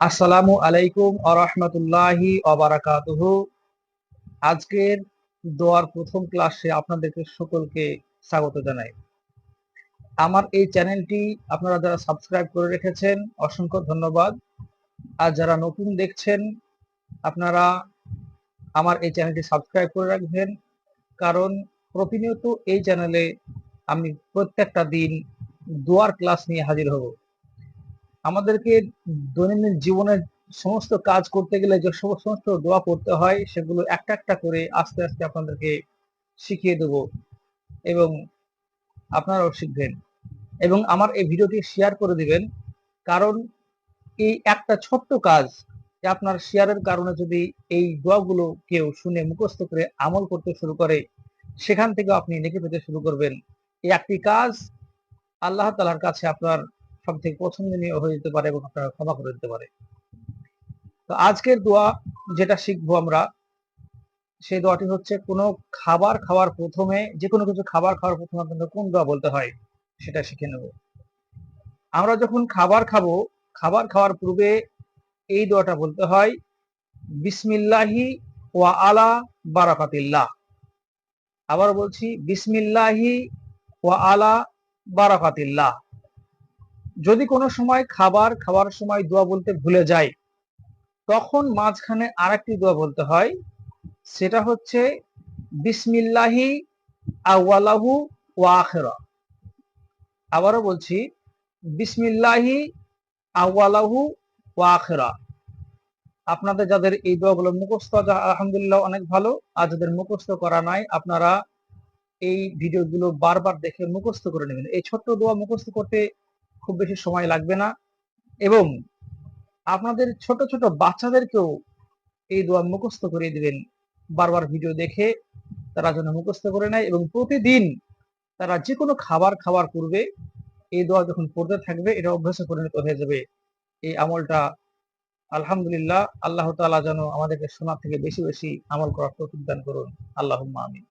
আসসালামু আলাইকুম আ রাহমাতুল্লাহি ওয়া বারাকাতুহু। আজকের দোয়ার প্রথম ক্লাসে আপনাদেরকে সকলকে স্বাগত জানাই। আমার এই চ্যানেলটি আপনারা যারা সাবস্ক্রাইব করে রেখেছেন অসংখ্য ধন্যবাদ। আর যারা নতুন দেখছেন আপনারা আমার এই চ্যানেলটি সাবস্ক্রাইব করে রাখবেন, কারণ প্রতিনিয়ত এই চ্যানেলে আমি প্রত্যেকটা দিন দোয়ার ক্লাস নিয়ে হাজির হব। আমাদেরকে দৈনন্দিন জীবনের সমস্ত কাজ করতে গেলে যে সমস্ত দোয়া পড়তে হয় সেগুলো একটা একটা করে আস্তে আস্তে আপনাদেরকে শিখিয়ে দেব এবং আপনারাও শিখবেন এবং আমার এই ভিডিওটি শেয়ার করে দিবেন, কারণ এই একটা ছোট্ট কাজ আপনার শেয়ারের কারণে যদি এই দোয়াগুলো কেউ শুনে মুখস্থ করে আমল করতে শুরু করে, সেখান থেকে আপনি নেকি পেতে শুরু করবেন। এই একটি কাজ আল্লাহ তাআলার কাছে আপনার সব থেকে পছন্দনীয় হয়ে যেতে পারে এবং আপনার ক্ষমা করে দিতে পারে। তো আজকের দোয়া যেটা শিখবো আমরা, সেই দোয়াটি হচ্ছে কোনো খাবার খাওয়ার প্রথমে, যে কোনো কিছু খাবার খাওয়ার প্রথমে আপনাদের কোন দোয়া বলতে হয় সেটা শিখে নেব। আমরা যখন খাবার খাবো, খাবার খাওয়ার পূর্বে এই দোয়াটা বলতে হয়, বিসমিল্লাহি ওয়া আলা বারাকাতিল্লাহ। আবার বলছি, বিসমিল্লাহি ওয়া আলা বারাকাতিল্লাহ। যদি কোনো সময় খাবার খাওয়ার সময় দোয়া বলতে ভুলে যায়, তখন মাঝখানে আরেকটি দোয়া বলতে হয়, সেটা হচ্ছে বিসমিল্লাহি আউয়ালাহু ওয়া আখিরা। আবারও বলছি, বিসমিল্লাহি আউয়ালাহু ওয়া আখিরা। আপনাদের যাদের এই দোয়াগুলো মুখস্থ আছে আলহামদুলিল্লাহ অনেক ভালো, আর যাদের মুখস্থ করা নাই আপনারা এই ভিডিওগুলো বারবার দেখে মুখস্থ করে নেবেন। এই ছোট্ট দোয়া মুখস্থ করতে খুব বেশি সময় লাগবে না এবং আপনাদের ছোট ছোট বাচ্চাদেরকেও এই দোয়া মুখস্থ করিয়ে দিবেন। বারবার ভিডিও দেখে তারা যেন মুখস্থ করে নেয় এবং প্রতিদিন তারা যে কোনো খাবার খাওয়ার পূর্বে এই দোয়া যখন পড়তে থাকবে, এটা অভ্যাসে পরিণত হয়ে যাবে। এই আমলটা আলহামদুলিল্লাহ, আল্লাহ তাআলা যেন আমাদেরকে শোনা থেকে বেশি বেশি আমল করার তৌফিক দান করুন। আল্লাহুম্মা আমিন।